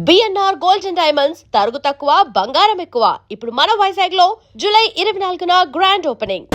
BNR gold and diamonds తరుగు తక్కువ బంగారం ఎక్కువ. ఇప్పుడు మన వైజాగ్ లో జూలై 24న గ్రాండ్ ఓపెనింగ్.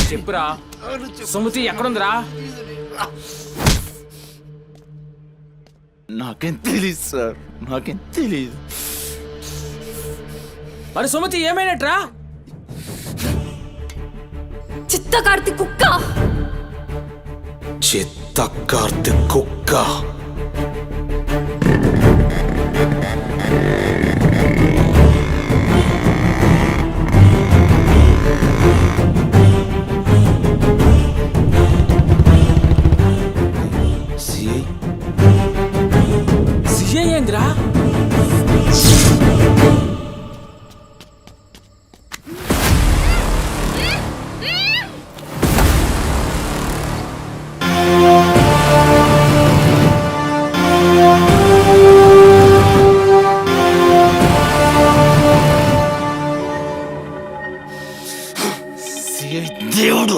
చెప్పురా సుమతి ఎక్కడుందిరా? నాకేం తెలీదు సార్, నాకేం తెలీదు. మరి సుమతి ఏమైనట్రా? చిత్త కార్తీక్ కుక్క. చిత్త కార్తీక్ కుక్క. ఏంద్రా? దేవుడు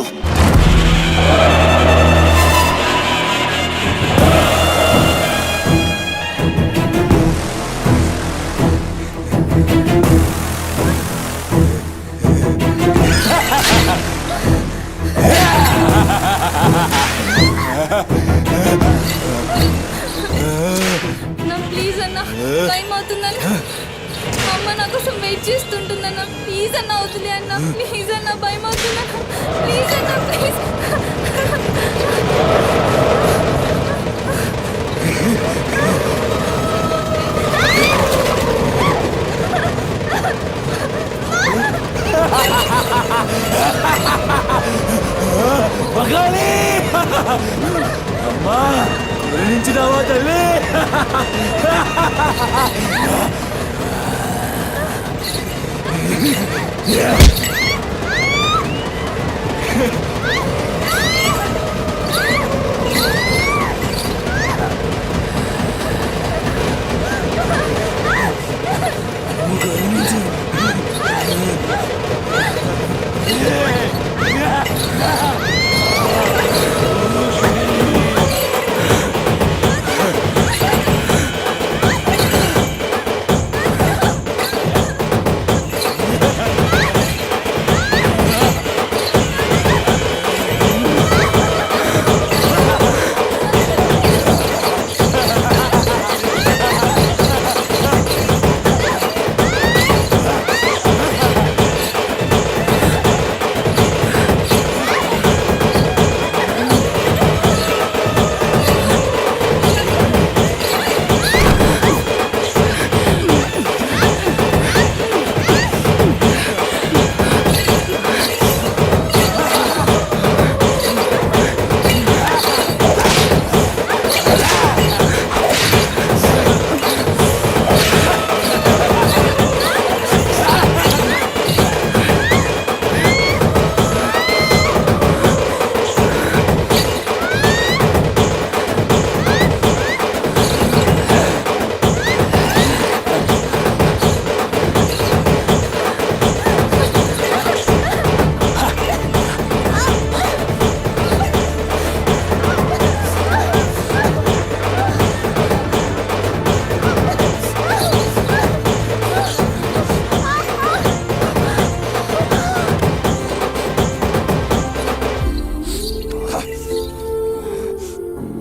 ప్లీజ్ అన్న, టైం అవుతుందన్న. అమ్మ నా కోసం వెయిట్ చేస్తుంటుందన్న. ప్లీజ్ అన్న వదిలే అన్న. ప్లీజ్ అన్న, భయం అవుతుందన్న. ప్లీజ్ అన్న, ప్లీజ్.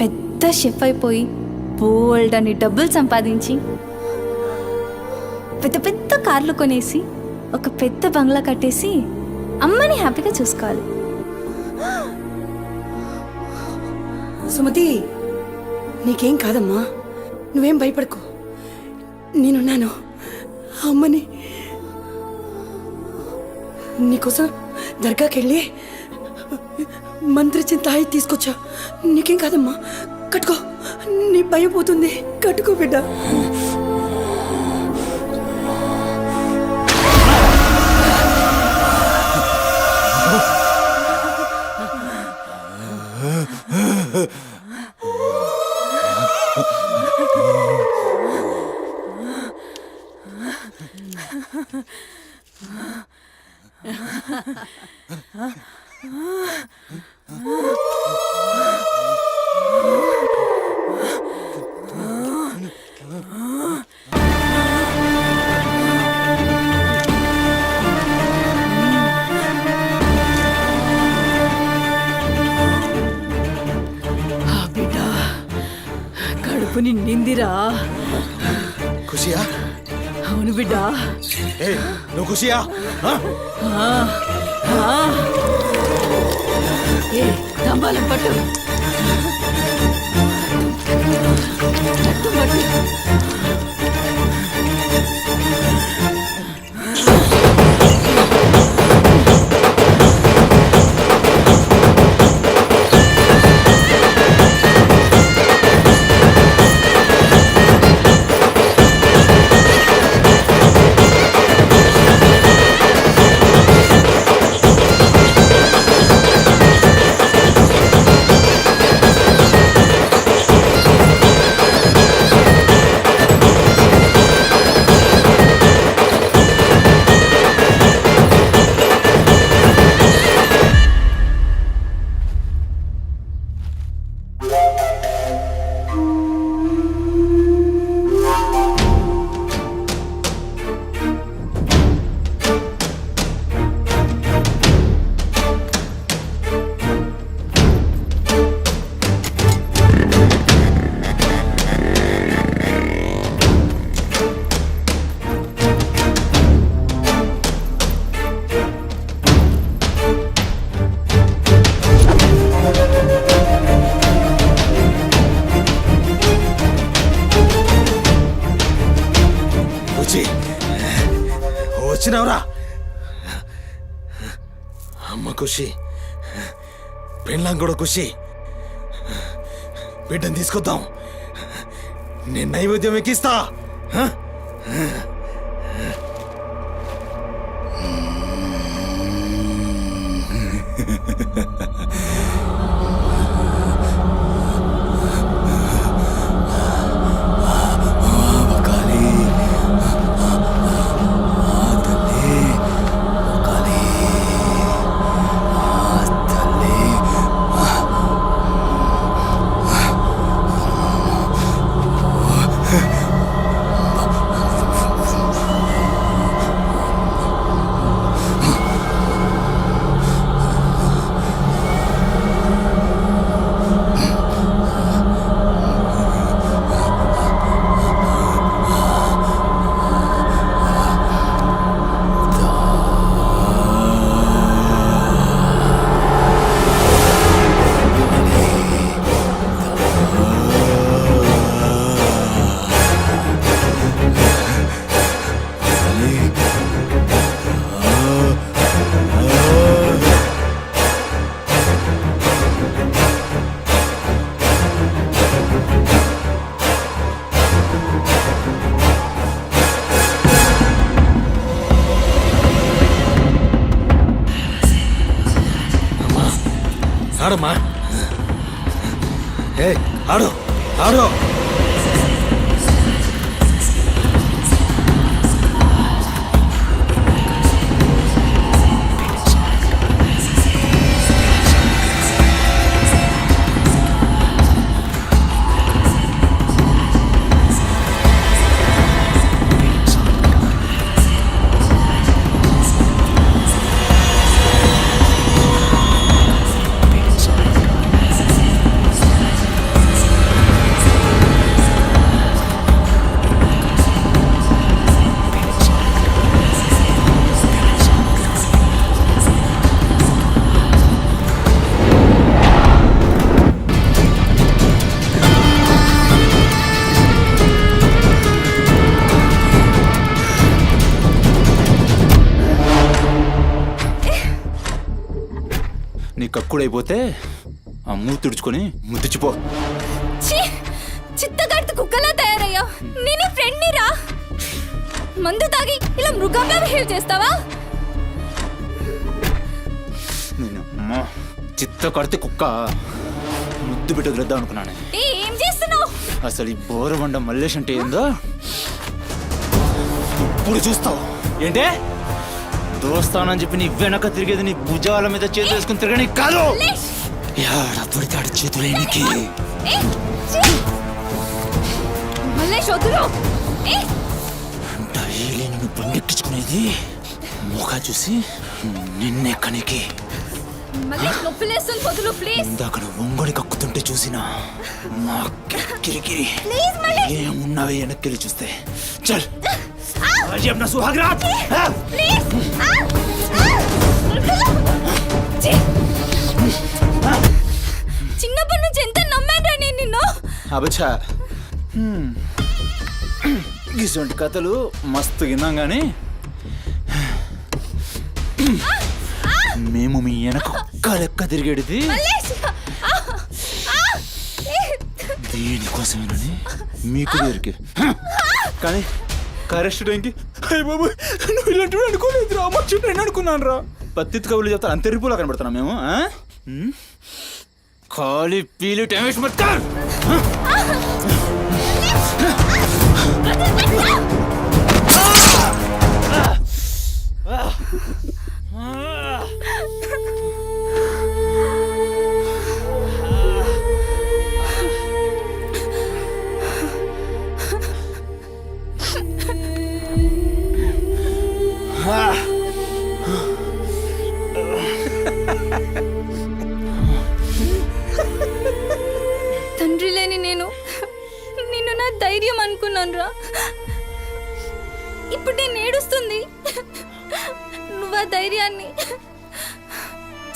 పెద్ద షెఫ్ అయిపోయి బోల్డ్ అని డబ్బులు సంపాదించి పెద్ద పెద్ద కార్లు కొనేసి ఒక పెద్ద బంగ్లా కట్టేసి అమ్మని హ్యాపీగా చూసుకోవాలి. సుమతి, నీకేం కాదమ్మా, నువ్వేం భయపడకు, నేనున్నాను. అమ్మని నీకోసం దర్గాకి వెళ్ళి మంత్రిచిన తాయి తీసుకొచ్చా. నీకేం కాదమ్మా, కట్టుకో, నీ భయం పోతుంది. కట్టుకో బిడ్డ. బిడ్డ కడుపు నిండిందిరా. ఖుషియా? అవును బిడ్డ. ఏ నువ్వు ఖుషియా? ఏ తంబాలం పట్టు, పట్టు పట్టు. వచ్చినావురా? అమ్మ ఖుషి, పెళ్ళాం కూడా ఖుషి. బిడ్డను తీసుకొద్దాం. నేను నైవేద్యం ఎక్కిస్తా. హ? ఆడమ్మా. ఏ ఆడు ఆడు. నీ కక్కుడైపోతే ఆ మూతి తుడుచుకొని ముద్దుచిపో. ఛీ! చిత్తగాడితో కుక్కలా తయారయ్యా. నేను ఫ్రెండ్ని రా. మందు తాగి ఇలా మృగంగా బిహేవ్ చేస్తావా? నేను అమ్మా చిత్త కడితే కుక్క ముద్దు బిడ్డ వదిలేద్దాం అనుకున్నాను. ఏం చేస్తున్నావు? అసలు ఈ బోరబండ మల్లేష్ అంటే ఏందో ఇప్పుడు చూస్తావు. ఏంటే దోస్తానని చెప్పి నీ వెనక తిరిగేది నీ భుజాల మీద చేతులు వేసుకుని తిరగని కాదు. పడితాడు చేతులేనికి. మల్లేష్ వదులు. డైలీ నిన్ను బండెక్కించుకునేది ముఖ చూసి నిన్నెక్కనికి. మల్లేష్ నొప్పిలేస్తుంది, వదులు ప్లీజ్. ఇందాక ఒంగొని కక్కుతుంటే చూసినా మా కిరికిరి ప్లీజ్ మల్లేష్. ఏమున్నావే వెనక్కి చూస్తే చల్. आज अपना सुहाग रात ప్లీజ్. చిన్నప్పటి నుంచి ఎంత నమ్మాను నేను నిన్ను. అబచ్చా ఇటువంటి కథలు మస్తు విన్నాం కానీ మేము మీ వెనక ఒక్క లెక్క తిరిగేది మల్లేష్. దేనికోసమేనని మీకు దొరికి కానీ కరెస్ట్ టైంకి అయ్య బాబు నువ్వు ఇలాంటి అనుకోలేదు రా. అమ్మ చుట్టూ అనుకున్నాను రా. పత్తిత్ కబుర్లు చెప్తాను అంత రిపోలా కనబడుతున్నాం మేము. ఖాళీ పీలి టైం వేస్ట్ మత్ కర్. తండ్రి లేని నేను నిన్ను నా ధైర్యం అనుకున్నాను రా. ఇప్పుడు నేను ఏడుస్తుంది. నువ్వు ఆ ధైర్యాన్ని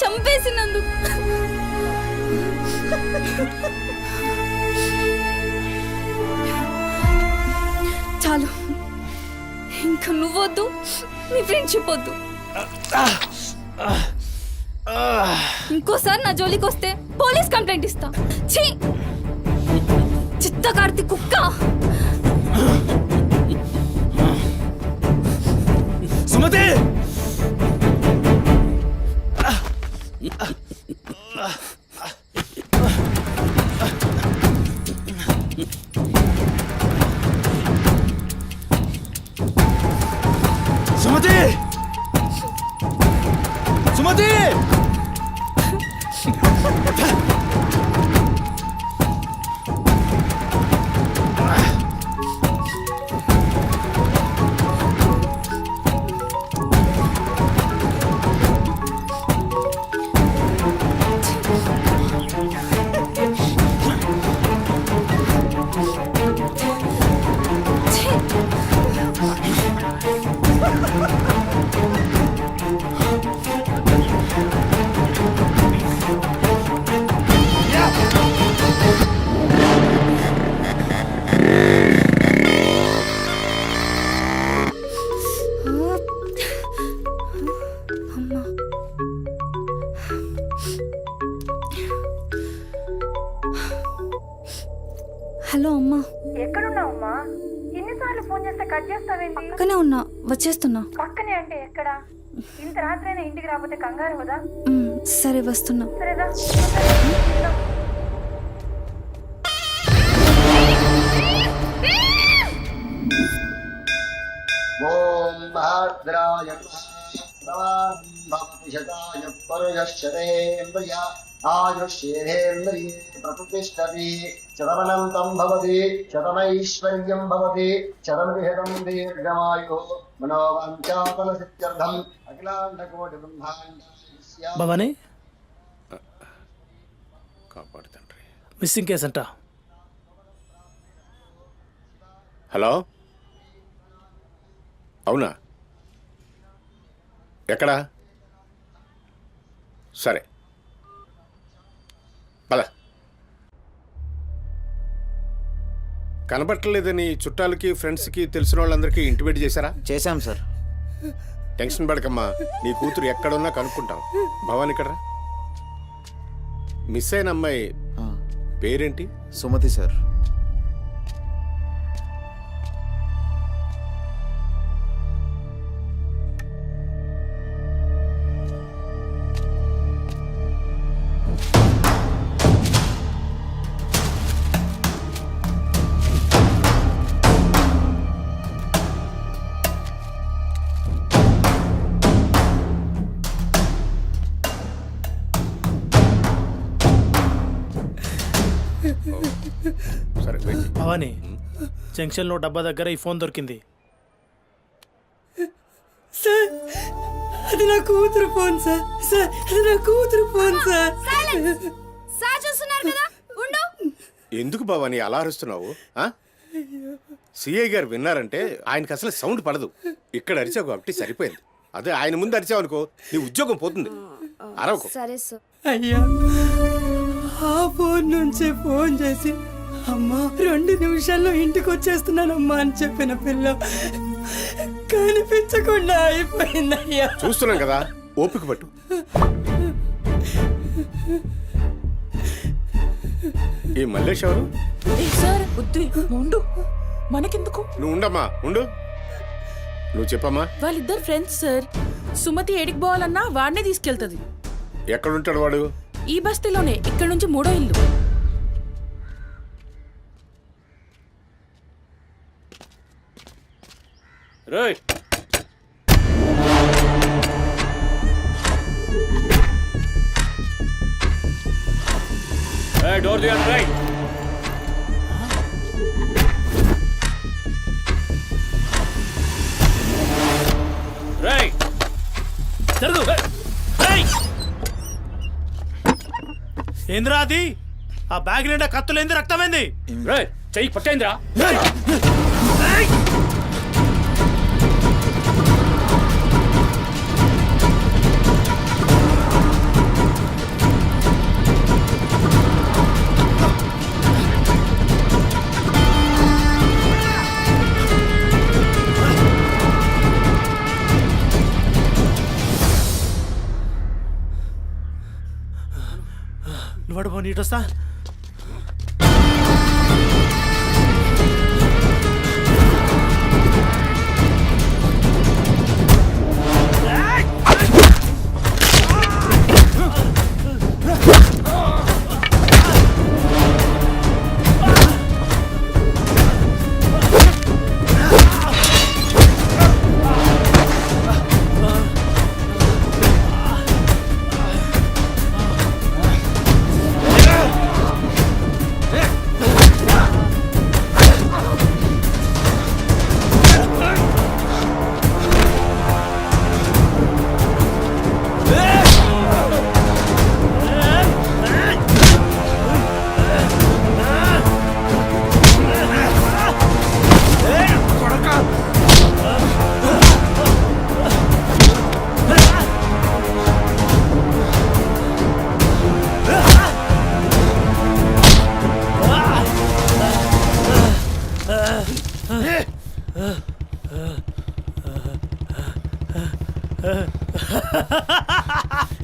చంపేసినందుకు. చాలు, ఇంకా నువ్వొద్దు, నీ ఫ్రెండ్షిప్ వద్దు. ఇంకోసారి నా జోలికి వస్తే పోలీస్ కంప్లైంట్ ఇస్తా. ఛీ, చిత్త కార్తీ కుక్క. సుమతి సుమతి హలో అమ్మా. ఎక్కడున్నావమ్మా? ఎన్నిసార్లు ఫోన్ చేస్తే కట్ చేస్తావేంటి? పక్కనే ఉన్నా, వచ్చేస్తున్నా. పక్కనే అంటే ఎక్కడ? ఇంత రాత్రైనా ఇంటికి రాకపోతే కంగారు కదా? సరే వస్తున్నా. సరేదా? ఓం భద్రాయ భక్తిశతాయ పరుయశ్చరేంద్రియ ఆయుష్యేంద్రియే ప్రతిష్టతి శతమనంతం భవతి శతమైశ్వర్యం భవతి శతమిహితం దీర్ఘమాయు మనోవాంఛాఫలసిద్ధ్యర్థం అఖిలాండకోటి బ్రహ్మాండ భవానీ కాపాడు తండ్రి. మిస్సింగ్ కేసు అంట. హలో, అవునా? ఎక్కడా? సరే పద. కనబట్టలేదని చుట్టాలకి ఫ్రెండ్స్కి తెలిసిన వాళ్ళందరికీ ఇంటిమేట్ చేశారా? చేశాం సార్. టెన్షన్ పడకమ్మా, నీ కూతురు ఎక్కడున్నా కనుక్కుంటాం. భవాని ఇక్కడ మిస్ అయిన అమ్మాయి పేరేంటి? సుమతి సార్. సరే వెయిట్. భవానీ, జంక్షన్లో డబ్బా దగ్గర ఈ ఫోన్ దొరికింది. సార్ అది నా కూతురు ఫోన్ సార్. సార్ అది నా కూతురు ఫోన్ సార్. సార్ చూస్తున్నారు కదా, ఉండు. ఎందుకు భవాని అలా అరుస్తున్నావు? సిఐ గారు విన్నారంటే ఆయనకి అసలు సౌండ్ పడదు. ఇక్కడ అరిచావు కాబట్టి సరిపోయింది. అదే ఆయన ముందు అరిచావు అనుకో, నీ ఉద్యోగం పోతుంది. అరవకు. సరే సార్. అయ్యా, ఆ ఫోన్ నుంచి ఫోన్ చేసి అమ్మా 2 నిమిషాల్లో ఇంటికి వచ్చేస్తున్నానమ్మా అని చెప్పిన పిల్ల కనిపించకుండా అయిపోయిందయ్యా. చూస్తున్నాం కదా, ఓపిక పట్టు. ఈ మల్లేష్ ఎవరు? సార్ వద్దు, ఉండు, మనకెందుకు? నువ్వు ఉండమ్మా, ఉండు. నువ్వు చెప్పమ్మా. వాళ్ళిద్దరు ఫ్రెండ్స్ సార్. సుమతి ఏడికి పోవాలన్నా వాడినే తీసుకెళ్తుంది. ఎక్కడుంటాడు వాడు? ఈ బస్తీలోనే, ఇక్కడ నుంచి 3వ ఇల్లు. రేయ్, డోర్ తీయండి. రైట్, రైట్, జరుగు. ఏంద్రా అది? ఆ బ్యాగ్ నిండా కత్తులేంది, రక్తమైంది? రేయ్, చెయ్యి పట్టేంద్రా. నువ్వు నీటొస్తా.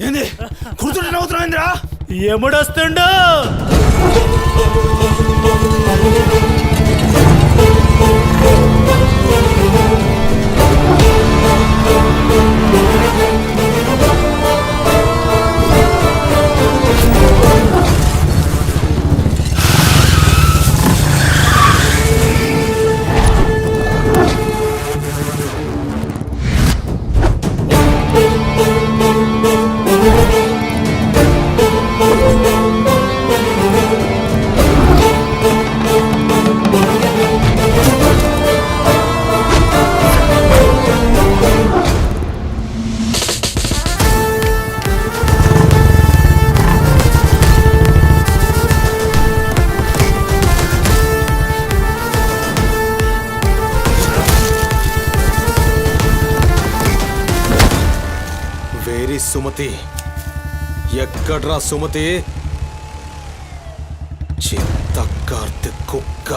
ఏంది కూర్చుంటే నవ్వుతున్నావేంద్రా? ఎముడొస్తుండు? వేరి సుమతి, ఎక్కడ్రా సుమతి? చిత్తకార్తె కుక్క.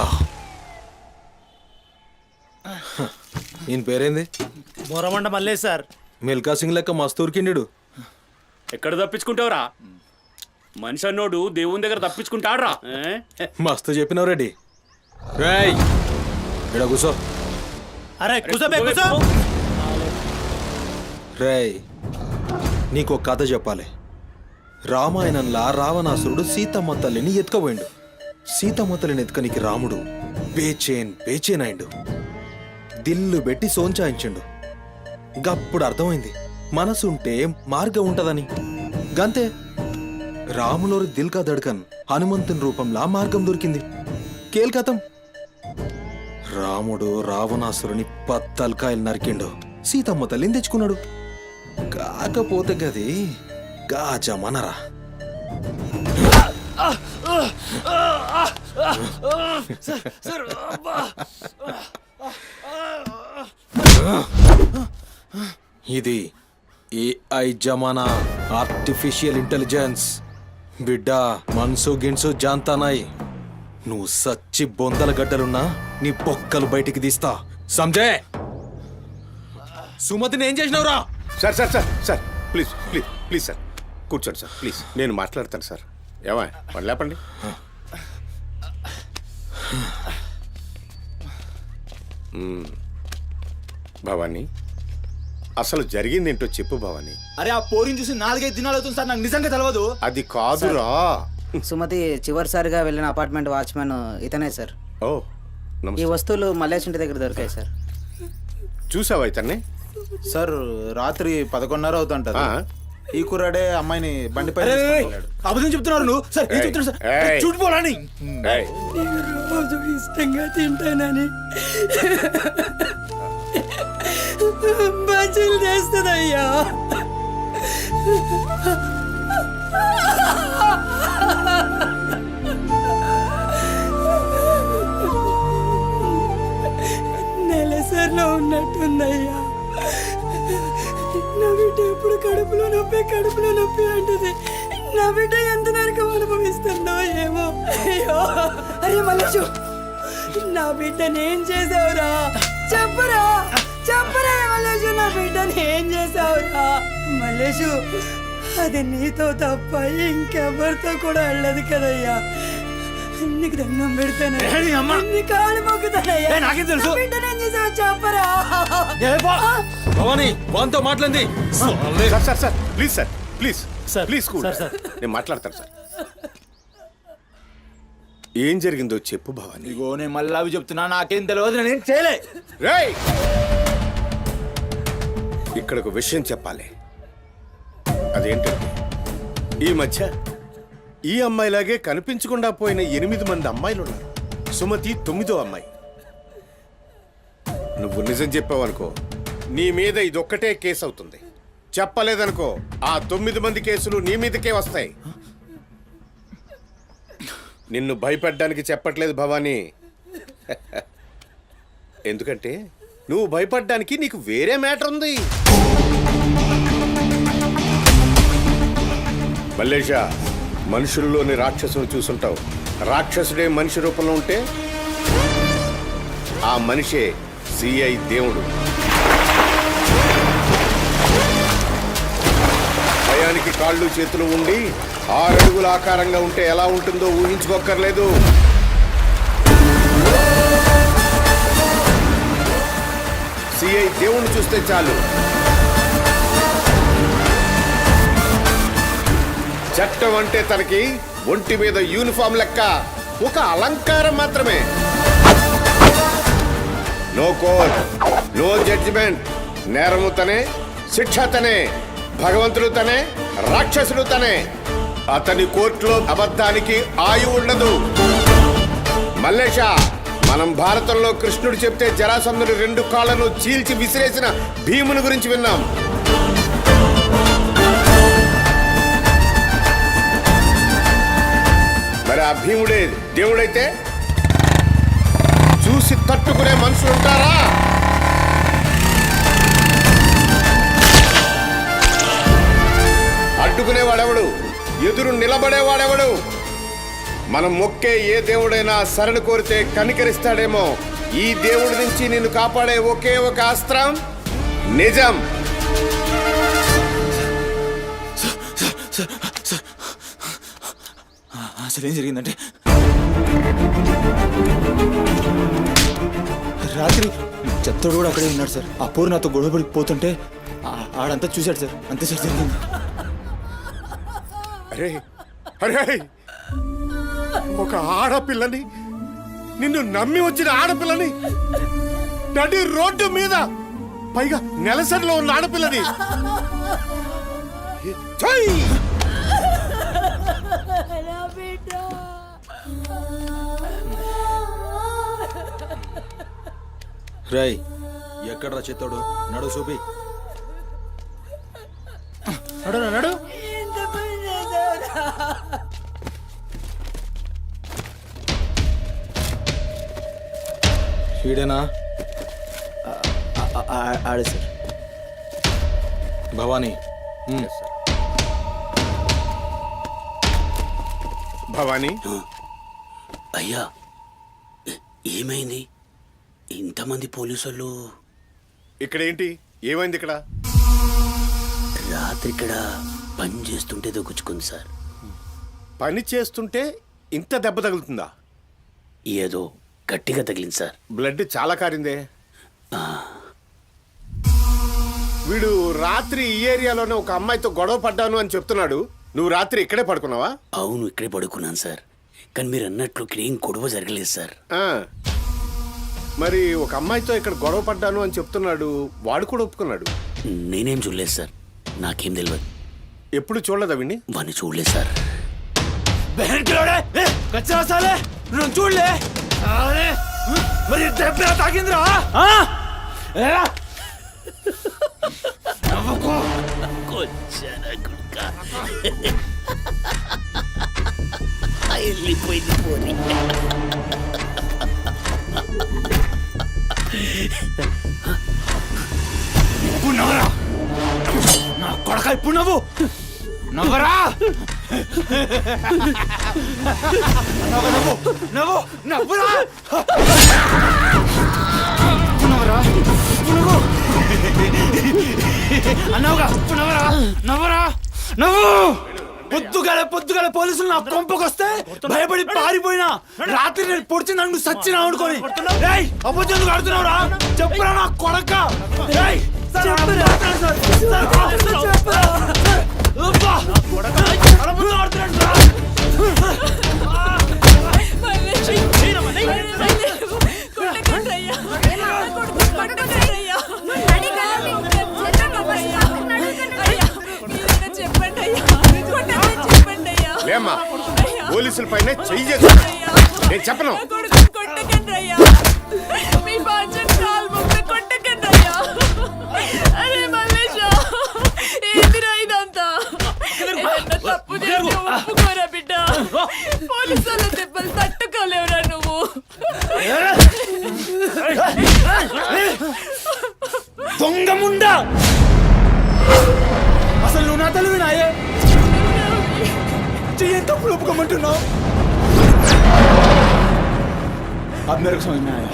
ఈయన పేరేంది? బొరమండ మల్లేష్ సార్. మిల్కా సింగ్ లెక్క మస్తు ఉరికిండు. ఎక్కడ తప్పించుకుంటావురా? మనిషి అన్నోడు దేవుని దగ్గర తప్పించుకుంటాడ్రా. మస్తు చెప్పినావు రెడ్డి. రేయ్ ఇక్కడ కూసో. అరే కూసోబే కూసో. రేయ్ నీకు ఒక కథ చెప్పాలి. రామాయణంలా రావణాసురుడు సీతమ్మ తల్లిని ఎత్తుకపోయిండు. సీతమ్మ తల్లిని ఎత్తుకనికి రాముడు బేచేన్ అయిండు. దిల్లు పెట్టి సోంచాయించిండు. గప్పుడు అర్థమైంది మనసుంటే మార్గం ఉంటదని. గంతే, రాములోరి దిల్ కా దడ్కన్ హనుమంతుని రూపంలా మార్గం దొరికింది. కేల్కతం. రాముడు రావణాసురుని పత్తల్కాయలు నరికిండు. సీతమ్మ తల్లిని తెచ్చుకున్నాడు. కాకపోతే గది గాజమనరా. ఇది ఏఐ జమానా, ఆర్టిఫిషియల్ ఇంటెలిజెన్స్. బిడ్డ మనసు గిన్సు జాంతానాయ్. నువ్వు సచ్చి బొందల గడ్డలున్నా నీ పొక్కలు బయటికి తీస్తా. సంజయ్, సుమతిని ఏం చేసినావురా? Sir sir sir sir please please please sir కూర్చోండి సార్ ప్లీజ్. నేను మాట్లాడతాను సార్. ఏమా పని లేపండి. భవానీ, అసలు జరిగిందేంటో చెప్పు భవానీ. అరే ఆ పోరిని చూసి 4-5 దినాలు అవుతుంది సార్, నాకు నిజంగా తెలియదు. అది కాదురా. సుమతి చివరిసారిగా వెళ్ళిన అపార్ట్మెంట్ వాచ్మెన్ ఇతనే సార్. ఓ ఈ నమస్తే. వస్తువులు మల్లేష్ ఇంటి దగ్గర దొరికాయి సార్. చూసావా ఇతన్ని? సార్ రాత్రి 11:30 అవుతుంటది. ఆ. ఈ కుర్రాడే అమ్మాయిని బండిపై అబద్ధం చెప్తున్నారు నువ్వు. సార్ ఏం చెప్తున్నారు సార్? ఏయ్. చూడిపోవాలని. ఏయ్, రోజు ఇష్టంగా తింటానని బజ్జీలు చేస్తుందయ్యా. నెలసరిలో ఉన్నట్టుందయ్యా. నా బిడ్డ ఎప్పుడు కడుపులో నొప్పి అంటది. నా బిడ్డ ఎంత నరకం అనుభవిస్తుందో ఏమో. అయ్యో అరే మల్లేషు, నా బిడ్డని ఏం చేసావురా? చెప్పరా మల్లేషు, నా బిడ్డని ఏం చేసావురా? మల్లేషు, అది నీతో తప్ప ఇంకెవరితో కూడా వెళ్ళదు కదయ్యా. నీకు దండం పెడతానయ్యా, నీ కాళ్ళు మొక్కుతానయ్యా. నాకేం తెలుసు? నా బిడ్డని ఏం చేసావు చెప్పరా? భవానీ వాంతో మాట్లాడింది. Sir sir sir please sir please sir, please cool. Sir, sir. నేను మాట్లాడతాను సార్. ఏం జరిగిందో చెప్పు భవానీ. ఇగో నేను మళ్ళీ అవి చెప్తున్నా, నాకేం తెలియదు, నేనేం చేయలే. రేయ్, ఇక్కడ ఒక విషయం చెప్పాలి. అదేంటంటే ఈ మధ్య ఈ అమ్మాయిలాగే కనిపించకుండా పోయిన 8 మంది అమ్మాయిలు ఉన్నారు. సుమతి 9వ అమ్మాయి. నువ్వు నిజం చెప్పావనుకో, నీ మీద ఇదొక్కటే కేసు అవుతుంది. చెప్పలేదనుకో, ఆ 9 మంది కేసులు నీ మీదకే వస్తాయి. నిన్ను భయపడ్డానికి చెప్పట్లేదు భవానీ. ఎందుకంటే నువ్వు భయపడ్డానికి నీకు వేరే మ్యాటర్ ఉంది. మల్లేషా, మనుషుల్లోని రాక్షసుని చూసుంటావు. రాక్షసుడే మనిషి రూపంలో ఉంటే ఆ మనిషే సిఐ దేవుడు. భయానికి కాళ్ళు చేతులు ఉండి 6 అడుగుల ఆకారంగా ఉంటే ఎలా ఉంటుందో ఊహించుకోక్కర్లేదు. సిఐ దేవుణ్ణి చూస్తే చాలు. చట్టం అంటే తనకి ఒంటి మీద యూనిఫామ్ లెక్క ఒక అలంకారం మాత్రమే. No court, no judgement. నేరము తనే, శిక్ష తనే, భగవంతుడు తనే, రాక్షసుడు తనే. అతని కోర్టులో అబద్ధానికి ఆయువు ఉండదు. మల్లేష, మనం భారతంలో కృష్ణుడు చెప్తే జరాసంధుడు 2 కాళ్ళను చీల్చి విసిరేసిన భీముని గురించి విన్నాం. మరి ఆ భీముడే దేవుడైతే చూసి తట్టుకునే మనుషులు ఉంటారా? అడ్డుకునేవాడెవడు? ఎదురు నిలబడేవాడెవడు? మనం మొక్కే ఏ దేవుడైనా శరణు కోరితే కనికరిస్తాడేమో. ఈ దేవుడి నుంచి నిన్ను కాపాడే ఒకే ఒక అస్త్రం నిజం. అసలు ఏం జరిగిందంటే రాత్రి చెత్తోడు కూడా అక్కడే ఉన్నాడు సార్. ఆ పోరు నాతో గొడవపడి పోతుంటే ఆడంతా చూశాడు సార్. అంతే సార్ జరిగింది. అరే అరే, ఒక ఆడపిల్లని, నిన్ను నమ్మి వచ్చిన ఆడపిల్లని నడి రోడ్డు మీద, పైగా నెలసరిలో ఉన్న ఆడపిల్లని ఛై! రాయ్ ఎక్కడ్రా చెత్తోడు? నడు చూపి. నడు నడు. వీడేనా? ఆడే సార్. భవానీ. భవానీ, అయ్యా ఏమైంది? ఇంతమంది పోలీసులు ఇక్కడేంటి? ఏమైంది ఇక్కడ? రాత్రి ఇక్కడ పని చేస్తుంటే దొక్కుచుకుంది సార్. పని చేస్తుంటే ఇంత దెబ్బ తగులుతుందా? ఏదో గట్టిగా తగిలింది సార్. బ్లడ్ చాలా కారిందే. వీడు రాత్రి ఈ ఏరియాలోనే ఒక అమ్మాయితో గొడవ పడ్డాను అని చెప్తున్నాడు. నువ్వు రాత్రి ఇక్కడే పడుకున్నావా? అవును, ఇక్కడే పడుకున్నాను సార్. కానీ మీరు అన్నట్లు ఇక్కడ ఏం గొడవ జరగలేదు సార్. మరి ఒక అమ్మాయితో ఇక్కడ గొడవ పడ్డాను అని చెప్తున్నాడు, వాడు కూడా ఒప్పుకున్నాడు. నేనేం చూడలేదు సార్, నాకేం తెలియదు. ఎప్పుడు చూడలేదా విని? వాడిని చూడలేదు సార్. చూడలే మరి దెబ్బ తాకిందిరా? వెళ్ళిపోయింది పోనీ. ఇప్పుడు నవ్వరా నా కొడక, ఇప్పుడు నవ్వు నవ్వరా. నవ్వు నవ్వు నవ్వురా. నవ్వరా నవ్వు అన్నావుగా. ఇప్పుడు నవ్వరా నవ్వరా నవ్వు. పొద్దుగాల పోలీసులు నా కొంపకొస్తే భయపడి పారిపోయినా, రాత్రి నేను పొడిచి నన్ను సచ్చినా అనుకోని అబద్ధం ఆడుతున్నావురా. చెప్పురా నా కొడక. లేమ్మా, పోలీసుల పైన చెయ్యి. నేను చెప్పను. తప్పు చేసి ఒప్పుకోరా బిడ్డ. పోలీసుల దెబ్బలు తట్టుకోలేవురా నువ్వు. దొంగ ముండా, అసలు నువ్వు నా తల్లివి నాయే. చెయ్యి తప్పులు ఒప్పుకోమంటున్నావు. अब मेरे को समझ में आया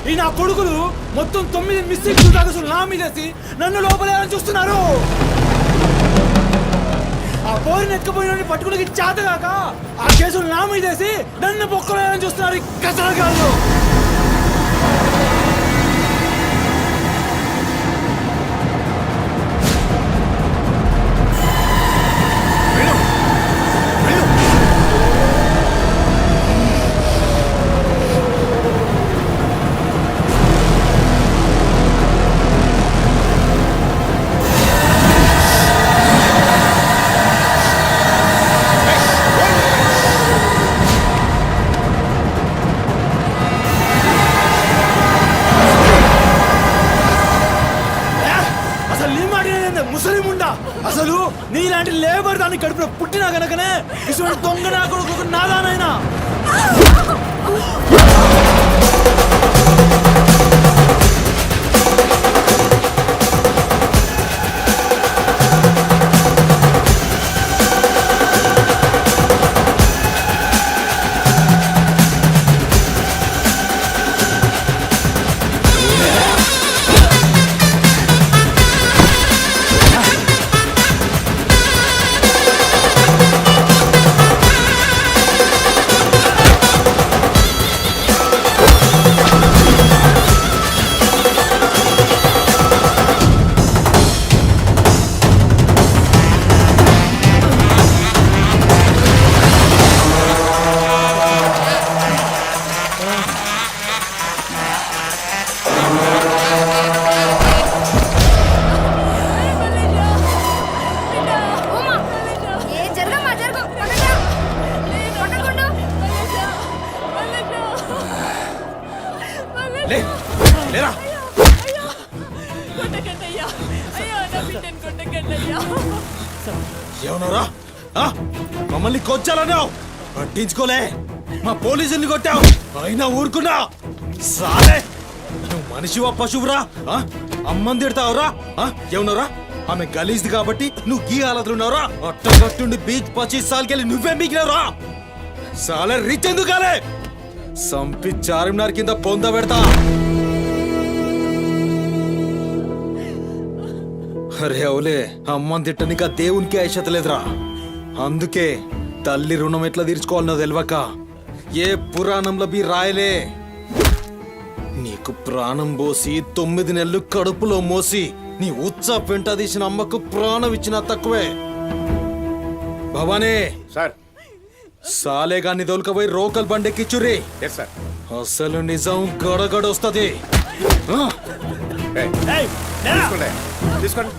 ఈ నా కొడుకులు మొత్తం 9 మిస్టేక్స్ కేసులు నా మీదేసి నన్ను లోపలేయాలని చూస్తున్నారు. ఆ పోరిని ఎత్తుకుపోయిన పట్టుకుని చేతగాక ఆ కేసులు నా మీదేసి నన్ను పొక్కలేయాలని చూస్తున్నారు ఈ కసరగాళ్ళు. అసలు నీలాంటి లేబర్ దాన్ని కడుపులో పుట్టినా గనకనే ఇటువంటి దొంగ నా కొడుకు నాదానైనా. ఏమన్నారా? మమ్మల్ని కొచ్చాలన్నావు, పట్టించుకోలే. మా పోలీసుల్ని కొట్టావు, అయినా ఊరుకున్నా. సాలే నువ్వు మనిషివా పశువురా? అమ్మని తిడతావురా? ఏమన్నారా? ఆమె గలీజ్ది కాబట్టి నువ్వు గీ హాలతులు ఉన్నావురా? అట్టగట్టుండి బీచ్ 25 సార్కెళ్ళి నువ్వే మిగిలినవురా? సాలే రిచ్ ఎందుకాలే? సంపి చార్మినార్ కింద పొంద పెడతా. అరే అవులే, అమ్మని తిట్టనిక దేవునికి ఐషత లేదురా. అందుకే తల్లి రుణం ఎట్లా తీర్చుకోవాలనో తెలియక ఏ పురాణంలో బి రాయలే. నీకు ప్రాణం పోసి 9 నెలలు కడుపులో మోసి నీ ఉచ్చ పెంట తీసిన అమ్మకు ప్రాణం ఇచ్చినా తక్కువే. భవానీ సార్, సాలేగాన్ని తోలుకపోయి రోకల్ బండెక్కిచ్చుర్రి. సార్ అసలు నిజం గడగడొస్తది. తీసుకోండి.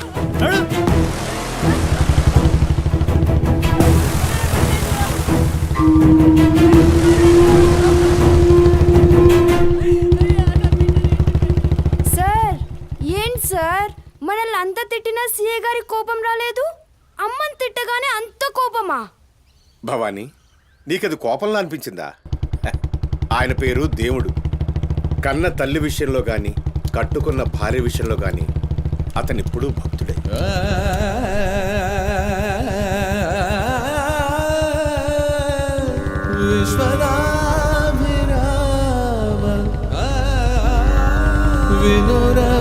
సార్ ఏంటి సార్, మనల్ని అంత తిట్టినా సీఏ గారి కోపం రాలేదు, అమ్మని తిట్టగానే అంత కోపమా? భవానీ, నీకది కోపంలా అనిపించిందా? ఆయన పేరు దేవుడు. కన్న తల్లి విషయంలో గాని కట్టుకున్న భార్య విషయంలో గాని అతనిప్పుడు భక్తుడే. వినురా